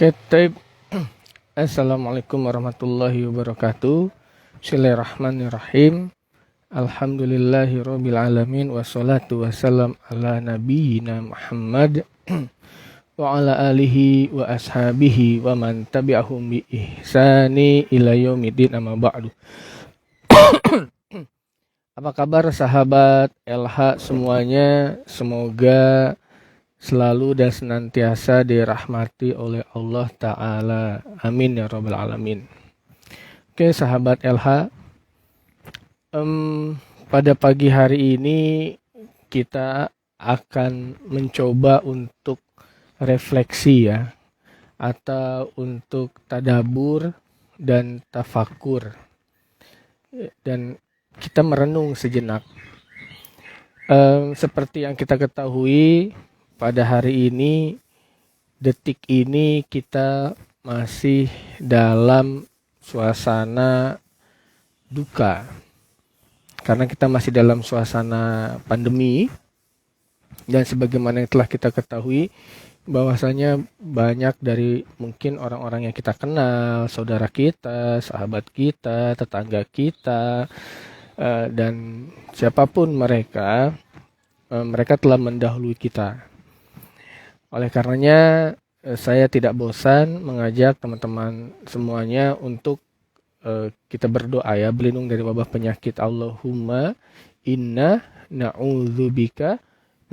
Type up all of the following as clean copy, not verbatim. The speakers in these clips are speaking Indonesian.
Ketep. Assalamualaikum warahmatullahi wabarakatuh. Bismillahirrahmanirrahim. Alhamdulillahirabbil alamin wassalatu wassalam ala nabiyyina Muhammad wa ala alihi wa ashabihi wa man tabi'ahum bi ihsani ila yaumiddin amma ba'du. Apa kabar sahabat LH semuanya? Semoga selalu dan senantiasa dirahmati oleh Allah Ta'ala. Amin ya rabbal alamin. Oke sahabat LH, pada pagi hari ini kita akan mencoba untuk refleksi ya, atau untuk tadabur dan tafakur, dan kita merenung sejenak. Seperti yang kita ketahui, pada hari ini, detik ini kita masih dalam suasana duka. Karena kita masih dalam suasana pandemi. Dan sebagaimana yang telah kita ketahui, bahwasanya banyak dari mungkin orang-orang yang kita kenal, saudara kita, sahabat kita, tetangga kita, dan siapapun mereka telah mendahului kita. Oleh karenanya saya tidak bosan mengajak teman-teman semuanya untuk kita berdoa ya, berlindung dari wabah penyakit. Allahumma inna na'udzubika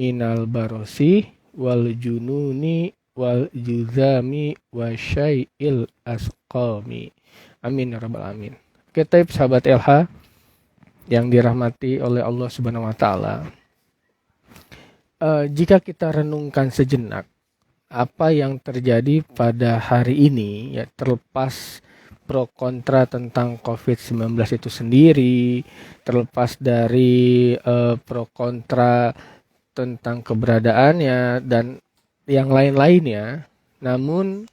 minal barosi wal jununi wal juzami wa syai'il asqami. Amin ya rabbal alamin. Oke, sahabat LH yang dirahmati oleh Allah Subhanahu wa taala. Jika kita renungkan sejenak apa yang terjadi pada hari ini, ya, terlepas pro kontra tentang COVID-19 itu sendiri, terlepas dari pro kontra tentang keberadaannya dan yang lain-lainnya, namun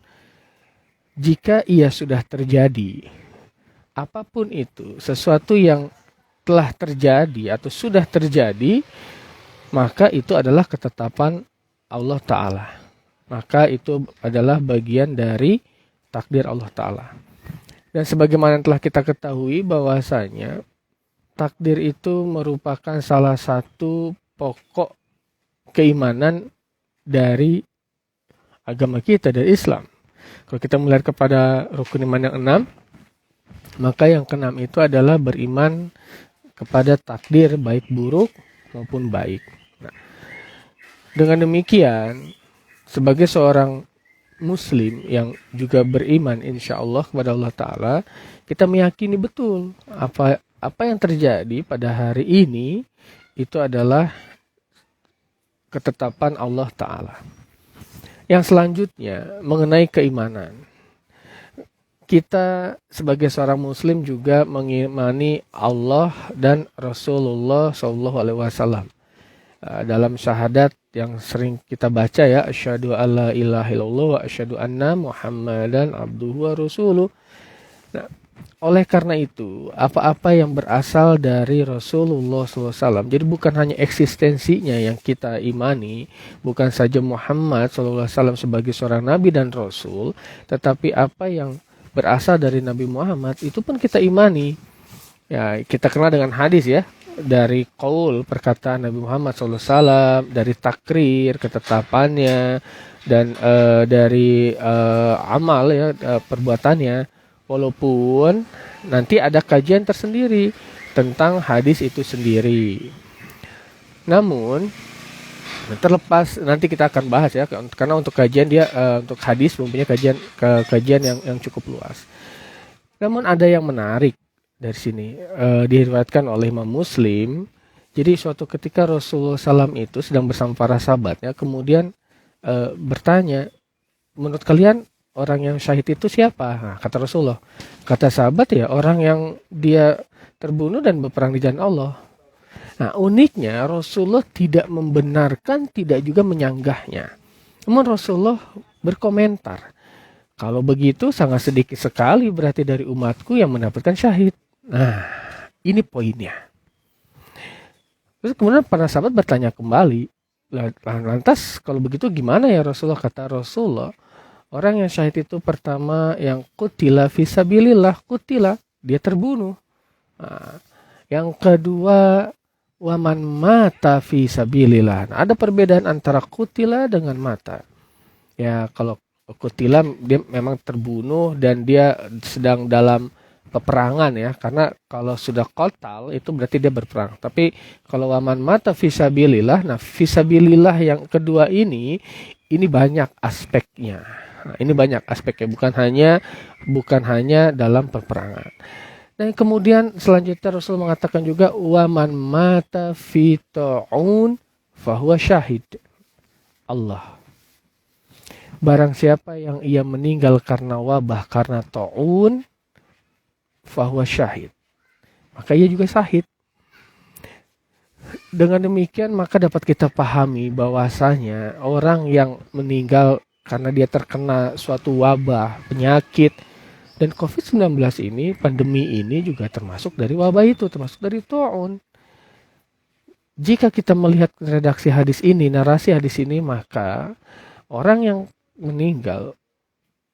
jika ia sudah terjadi, apapun itu, sesuatu yang telah terjadi atau sudah terjadi, maka itu adalah ketetapan Allah Ta'ala. Maka itu adalah bagian dari takdir Allah Ta'ala. Dan sebagaimana telah kita ketahui bahwasanya takdir itu merupakan salah satu pokok keimanan dari agama kita, dari Islam. Kalau kita melihat kepada rukun iman yang 6, maka yang ke-6 itu adalah beriman kepada takdir baik buruk maupun baik. Dengan demikian, sebagai seorang muslim yang juga beriman insya Allah kepada Allah Ta'ala, kita meyakini betul apa yang terjadi pada hari ini itu adalah ketetapan Allah Ta'ala. Yang selanjutnya mengenai keimanan, kita sebagai seorang muslim juga mengimani Allah dan Rasulullah SAW. Dalam syahadat yang sering kita baca ya, asyhadu alla ilaha illallah wa asyhadu anna muhammadan abduhu wa rasuluh. Nah, oleh karena itu, apa-apa yang berasal dari Rasulullah SAW, jadi bukan hanya eksistensinya yang kita imani, bukan saja Muhammad SAW sebagai seorang nabi dan rasul, tetapi apa yang berasal dari Nabi Muhammad itu pun kita imani. Ya, kita kenal dengan hadis ya, dari qaul perkataan Nabi Muhammad SAW, dari takrir ketetapannya, dan dari amal ya, perbuatannya, walaupun nanti ada kajian tersendiri tentang hadis itu sendiri. Namun terlepas, nanti kita akan bahas ya, karena untuk kajian dia untuk hadis mempunyai kajian yang cukup luas. Namun ada yang menarik dari sini, diriwayatkan oleh Imam Muslim. Jadi suatu ketika Rasulullah SAW itu sedang bersama para sahabatnya, kemudian bertanya, menurut kalian orang yang syahid itu siapa? Nah, kata Rasulullah, kata sahabat ya, orang yang dia terbunuh dan berperang di jalan Allah. Nah, uniknya Rasulullah tidak membenarkan, tidak juga menyanggahnya. Namun Rasulullah berkomentar, kalau begitu sangat sedikit sekali berarti dari umatku yang mendapatkan syahid. Nah, ini poinnya. Terus kemudian para sahabat bertanya kembali, lantas kalau begitu gimana ya Rasulullah? Kata Rasulullah, Orang yang syahid itu pertama yang kutila fisabilillah, kutila, dia terbunuh. Nah, yang kedua waman mata fisabilillah. Nah, ada perbedaan antara kutila dengan mata. Ya, kalau kutila dia memang terbunuh dan dia sedang dalam peperangan ya, karena kalau sudah kotal itu berarti dia berperang. Tapi kalau waman mata fisabilillah, nah fisabilillah yang kedua ini banyak aspeknya. Nah, ini banyak aspeknya, bukan hanya dalam peperangan. Dan kemudian selanjutnya Rasul mengatakan juga waman mata fi ta'un fahuwa syahid. Allah. Barang siapa yang ia meninggal karena wabah, karena ta'un, fahuwa syahid, maka ia juga syahid. Dengan demikian maka dapat kita pahami bahwasanya orang yang meninggal karena dia terkena suatu wabah, penyakit, dan COVID-19 ini, pandemi ini juga termasuk dari wabah itu, termasuk dari ta'un. Jika kita melihat redaksi hadis ini, narasi hadis ini, maka orang yang meninggal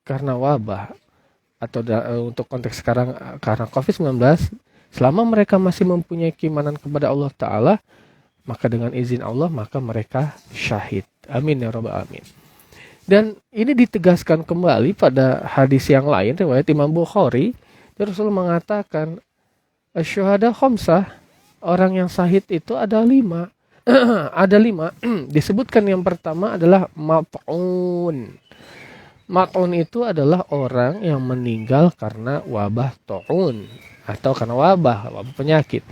karena wabah atau untuk konteks sekarang karena COVID-19, selama mereka masih mempunyai keimanan kepada Allah Ta'ala, maka dengan izin Allah, maka mereka syahid. Amin ya rabbal alamin. Dan ini ditegaskan kembali pada hadis yang lain, riwayat Imam Bukhari. Rasul mengatakan, asyhada khamsah, orang yang syahid itu ada 5. Ada 5. Disebutkan yang pertama adalah mat'un. Mat'un itu adalah orang yang meninggal karena wabah ta'un atau karena wabah penyakit.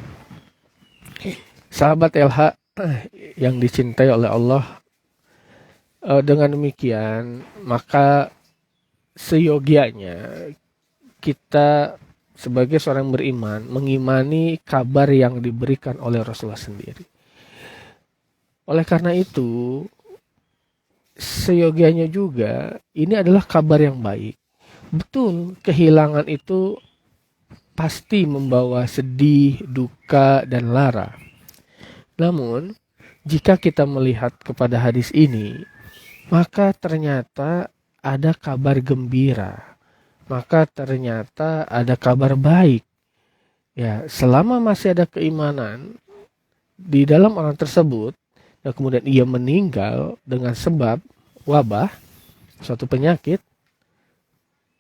Sahabat LH yang dicintai oleh Allah, dengan demikian maka seyogianya kita sebagai seorang beriman mengimani kabar yang diberikan oleh Rasulullah sendiri. Oleh karena itu, seyogianya juga ini adalah kabar yang baik. Betul, kehilangan itu pasti membawa sedih, duka, dan lara. Namun, jika kita melihat kepada hadis ini, maka ternyata ada kabar gembira. Maka ternyata ada kabar baik. Ya, selama masih ada keimanan di dalam orang tersebut, dan kemudian ia meninggal dengan sebab wabah, suatu penyakit,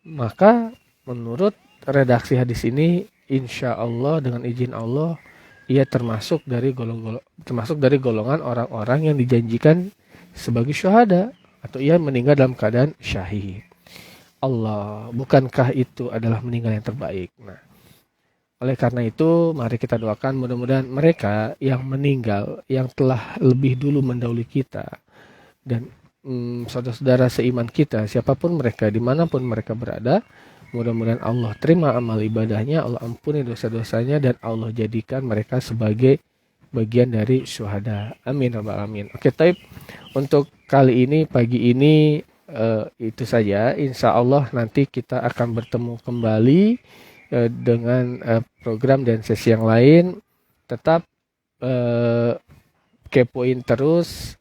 maka menurut redaksi hadis ini, insya Allah dengan izin Allah, ia termasuk dari golongan orang-orang yang dijanjikan sebagai syuhada, atau ia meninggal dalam keadaan syahid. Allah, bukankah itu adalah meninggal yang terbaik? Nah, oleh karena itu, mari kita doakan mudah-mudahan mereka yang meninggal, yang telah lebih dulu mendahului kita, dan saudara-saudara seiman kita, siapapun mereka, dimanapun mereka berada, mudah-mudahan Allah terima amal ibadahnya, Allah ampuni dosa-dosanya, dan Allah jadikan mereka sebagai bagian dari syuhada. Amin rabbal alamin. Oke, taib. Untuk kali ini, pagi ini, itu saja. Insya Allah nanti kita akan bertemu kembali dengan program dan sesi yang lain. Tetap kepoin terus,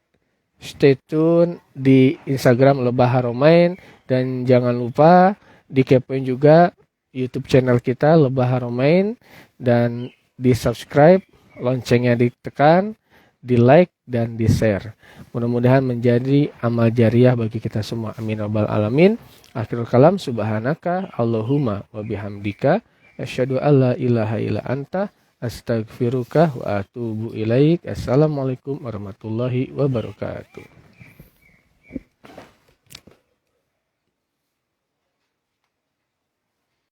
stay tune di Instagram Lebah Haromain, dan jangan lupa dikepoin juga YouTube channel kita Lebah Haromain, dan di subscribe, loncengnya ditekan, di like dan di share. Mudah-mudahan menjadi amal jariah bagi kita semua. Amin rabbal alamin. Akhirul kalam, subhanaka Allahumma wa bihamdika asyhadu alla ilaha illa anta astaghfiruka wa atubu ilaik. Assalamualaikum warahmatullahi wabarakatuh.